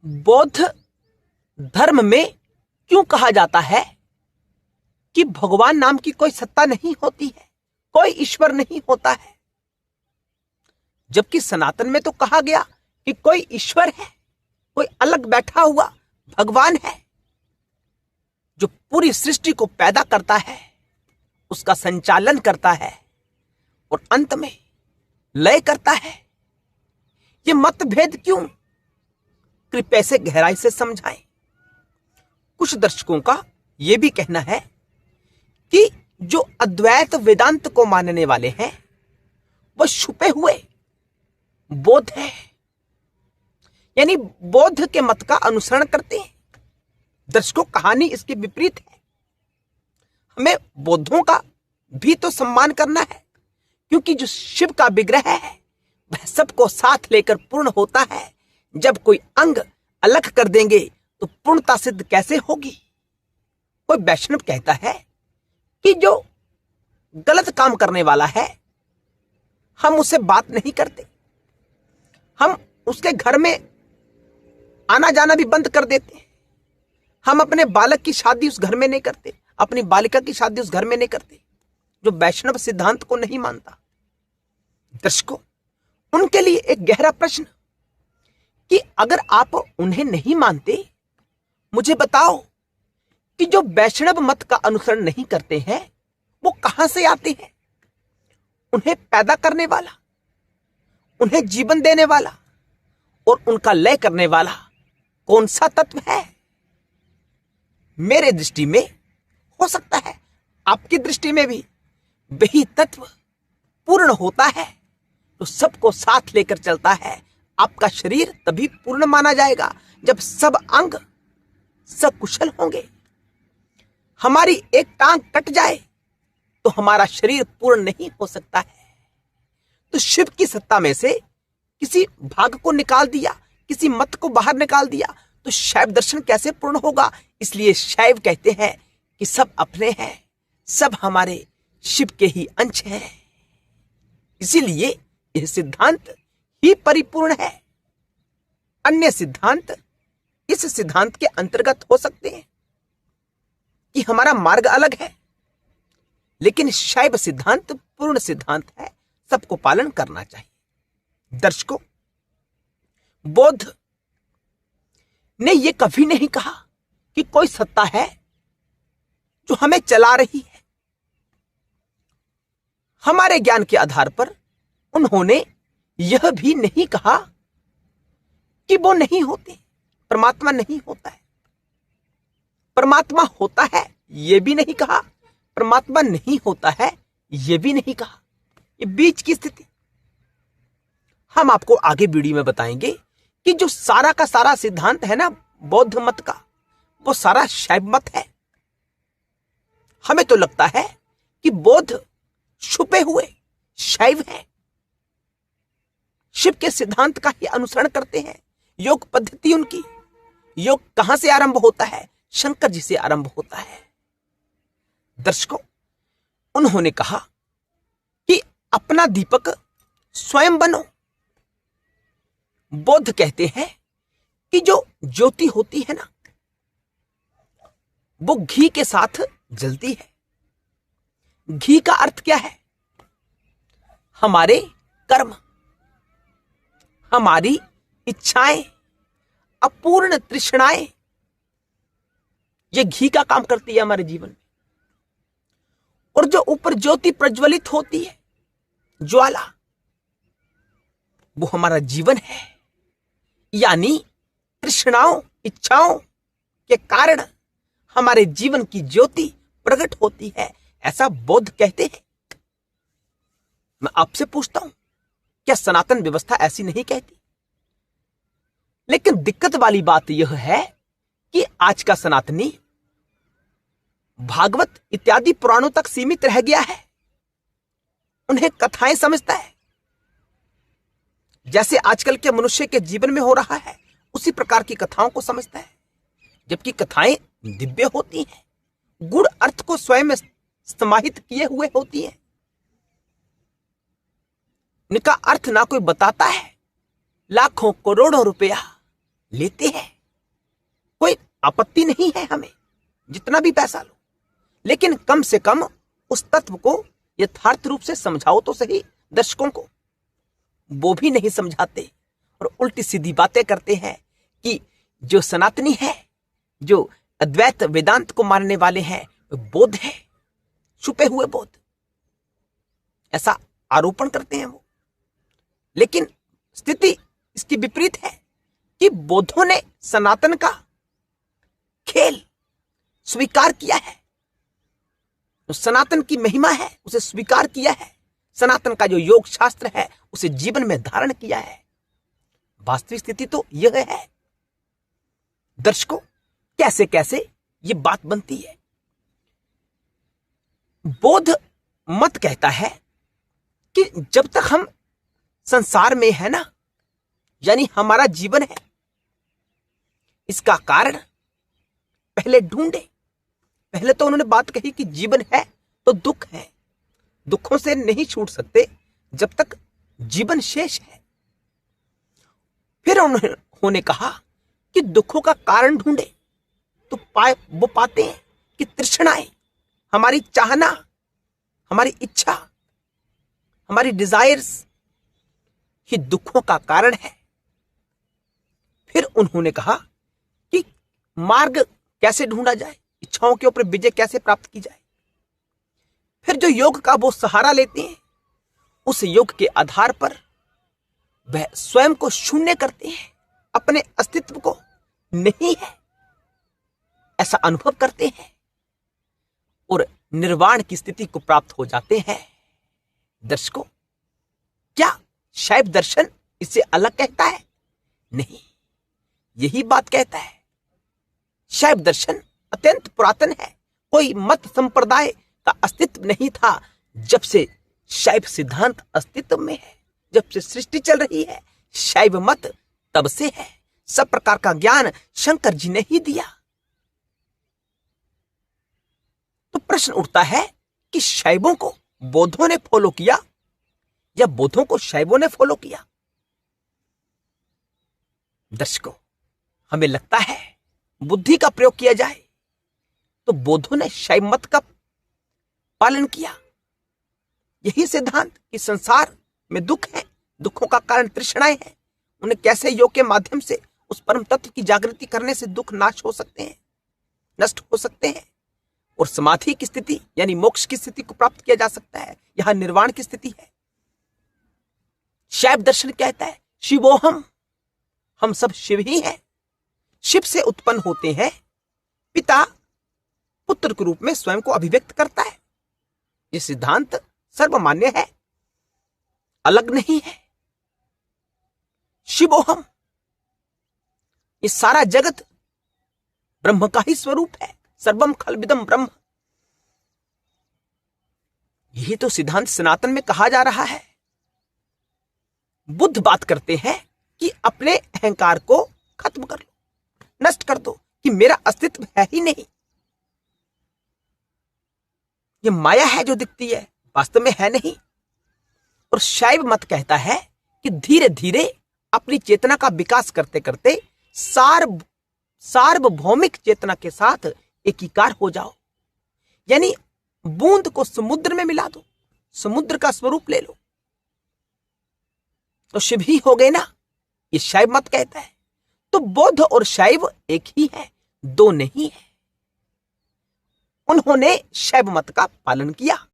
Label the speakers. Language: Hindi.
Speaker 1: बौद्ध धर्म में क्यों कहा जाता है कि भगवान नाम की कोई सत्ता नहीं होती है, कोई ईश्वर नहीं होता है, जबकि सनातन में तो कहा गया कि कोई ईश्वर है, कोई अलग बैठा हुआ भगवान है जो पूरी सृष्टि को पैदा करता है, उसका संचालन करता है और अंत में लय करता है। ये मतभेद क्यों? कृपया से गहराई से समझाएं। कुछ दर्शकों का यह भी कहना है कि जो अद्वैत वेदांत को मानने वाले हैं वह छुपे हुए बौद्ध है, यानी बौद्ध के मत का अनुसरण करते हैं। दर्शकों, कहानी इसके विपरीत है। हमें बौद्धों का भी तो सम्मान करना है, क्योंकि जो शिव का विग्रह है वह सबको साथ लेकर पूर्ण होता है। जब कोई अंग अलग कर देंगे तो पूर्णता सिद्ध कैसे होगी? कोई वैष्णव कहता है कि जो गलत काम करने वाला है हम उससे बात नहीं करते, हम उसके घर में आना जाना भी बंद कर देते हैं, हम अपने बालक की शादी उस घर में नहीं करते, अपनी बालिका की शादी उस घर में नहीं करते, जो वैष्णव सिद्धांत को नहीं मानता। दर्शकों, उनके लिए एक गहरा प्रश्न कि अगर आप उन्हें नहीं मानते, मुझे बताओ कि जो वैष्णव मत का अनुसरण नहीं करते हैं वो कहां से आते हैं? उन्हें पैदा करने वाला, उन्हें जीवन देने वाला और उनका लय करने वाला कौन सा तत्व है? मेरे दृष्टि में, हो सकता है आपकी दृष्टि में भी वही तत्व पूर्ण होता है तो सबको साथ लेकर चलता है। आपका शरीर तभी पूर्ण माना जाएगा जब सब अंग सकुशल होंगे। हमारी एक टांग कट जाए तो हमारा शरीर पूर्ण नहीं हो सकता है। तो शिव की सत्ता में से किसी भाग को निकाल दिया, किसी मत को बाहर निकाल दिया तो शैव दर्शन कैसे पूर्ण होगा? इसलिए शैव कहते हैं कि सब अपने हैं, सब हमारे शिव के ही अंश हैं। इसीलिए यह सिद्धांत ही परिपूर्ण है। अन्य सिद्धांत इस सिद्धांत के अंतर्गत हो सकते हैं कि हमारा मार्ग अलग है, लेकिन शैव सिद्धांत पूर्ण सिद्धांत है, सबको पालन करना चाहिए। दर्शकों, बौद्ध ने यह कभी नहीं कहा कि कोई सत्ता है जो हमें चला रही है। हमारे ज्ञान के आधार पर उन्होंने यह भी नहीं कहा कि वो नहीं होते, परमात्मा नहीं होता है। परमात्मा होता है यह भी नहीं कहा, परमात्मा नहीं होता है यह भी नहीं कहा। ये बीच की स्थिति हम आपको आगे वीडियो में बताएंगे कि जो सारा का सारा सिद्धांत है ना बौद्ध मत का, वो सारा शैव मत है। हमें तो लगता है कि बौद्ध छुपे हुए शैव है, शिव के सिद्धांत का ही अनुसरण करते हैं। योग पद्धति उनकी, योग कहां से आरंभ होता है? शंकर जी से आरंभ होता है। दर्शकों, उन्होंने कहा कि अपना दीपक स्वयं बनो। बौद्ध कहते हैं कि जो ज्योति होती है ना वो घी के साथ जलती है। घी का अर्थ क्या है? हमारे कर्म, हमारी इच्छाएं, अपूर्ण तृष्णाएं, ये घी का काम करती है हमारे जीवन में। और जो ऊपर ज्योति प्रज्वलित होती है, ज्वाला, वो हमारा जीवन है। यानी तृष्णाओं, इच्छाओं के कारण हमारे जीवन की ज्योति प्रकट होती है, ऐसा बौद्ध कहते हैं। मैं आपसे पूछता हूं, क्या सनातन व्यवस्था ऐसी नहीं कहती? लेकिन दिक्कत वाली बात यह है कि आज का सनातनी भागवत इत्यादि पुराणों तक सीमित रह गया है। उन्हें कथाएं समझता है, जैसे आजकल के मनुष्य के जीवन में हो रहा है उसी प्रकार की कथाओं को समझता है। जबकि कथाएं दिव्य होती हैं, गुण अर्थ को स्वयं समाहित किए हुए होती हैं। इनका अर्थ ना कोई बताता है, लाखों करोड़ों रुपया लेते हैं आपत्ति नहीं है हमें, जितना भी पैसा लो, लेकिन कम से कम उस तत्व को यथार्थ रूप से समझाओ तो सही दर्शकों को। वो भी नहीं समझाते और उल्टी सीधी बातें करते हैं कि जो सनातनी है, जो अद्वैत वेदांत को मानने वाले हैं, बौद्ध है, छुपे हुए बौद्ध, ऐसा आरोपण करते हैं वो। लेकिन स्थिति इसकी विपरीत है कि बौद्धों ने सनातन का खेल स्वीकार किया है, तो सनातन की महिमा है उसे स्वीकार किया है, सनातन का जो योग शास्त्र है उसे जीवन में धारण किया है। वास्तविक स्थिति तो यह है दर्शकों, कैसे कैसे ये बात बनती है। बौद्ध मत कहता है कि जब तक हम संसार में है ना, यानी हमारा जीवन है, इसका कारण पहले ढूंढे। पहले तो उन्होंने बात कही कि जीवन है तो दुख है, दुखों से नहीं छूट सकते जब तक जीवन शेष है। फिर उन्होंने कहा कि दुखों का कारण ढूंढे तो वो पाते हैं कि तृष्णाएं, हमारी चाहना, हमारी इच्छा, हमारी डिजायर्स ही दुखों का कारण है। फिर उन्होंने कहा कि मार्ग कैसे ढूंढा जाए, इच्छाओं के ऊपर विजय कैसे प्राप्त की जाए। फिर जो योग का वो सहारा लेते हैं, उस योग के आधार पर वह स्वयं को शून्य करते हैं, अपने अस्तित्व को नहीं है ऐसा अनुभव करते हैं और निर्वाण की स्थिति को प्राप्त हो जाते हैं। दर्शकों, क्या शैव दर्शन इससे अलग कहता है? नहीं, यही बात कहता है। शैव दर्शन अत्यंत पुरातन है, कोई मत संप्रदाय का अस्तित्व नहीं था जब से शैव सिद्धांत अस्तित्व में है, जब से सृष्टि चल रही है। शैव मत तब से है, सब प्रकार का ज्ञान शंकर जी ने ही दिया। तो प्रश्न उठता है कि शैवों को बौद्धों ने फॉलो किया या बौद्धों को शैवों ने फॉलो किया? दर्शकों, हमें लगता है बुद्धि का प्रयोग किया जाए तो बौद्धों ने शैव मत का पालन किया। यही सिद्धांत कि संसार में दुख है, दुखों का कारण तृष्णाएं हैं, उन्हें कैसे योग के माध्यम से उस परम तत्व की जागृति करने से दुख नाश हो सकते हैं, नष्ट हो सकते हैं और समाधि की स्थिति यानी मोक्ष की स्थिति को प्राप्त किया जा सकता है। यहां निर्वाण की स्थिति है। शैव दर्शन कहता है शिवोहम, हम सब शिव ही हैं, शिव से उत्पन्न होते हैं, पिता पुत्र के रूप में स्वयं को अभिव्यक्त करता है। यह सिद्धांत सर्वमान्य है, अलग नहीं है। शिवोहम, ये सारा जगत ब्रह्म का ही स्वरूप है, सर्वम खलविदम ब्रह्म। यही तो सिद्धांत सनातन में कहा जा रहा है। बुद्ध बात करते हैं कि अपने अहंकार को खत्म कर लो, नष्ट कर दो, कि मेरा अस्तित्व है ही नहीं, ये माया है जो दिखती है, वास्तव में है नहीं। और शैव मत कहता है कि धीरे धीरे अपनी चेतना का विकास करते करते सार्वभौमिक चेतना के साथ एकीकार हो जाओ, यानी बूंद को समुद्र में मिला दो, समुद्र का स्वरूप ले लो तो शिव ही हो गए ना, ये शैव मत कहता है। तो बौद्ध और शैव एक ही है, दो नहीं है। उन्होंने शैव मत का पालन किया।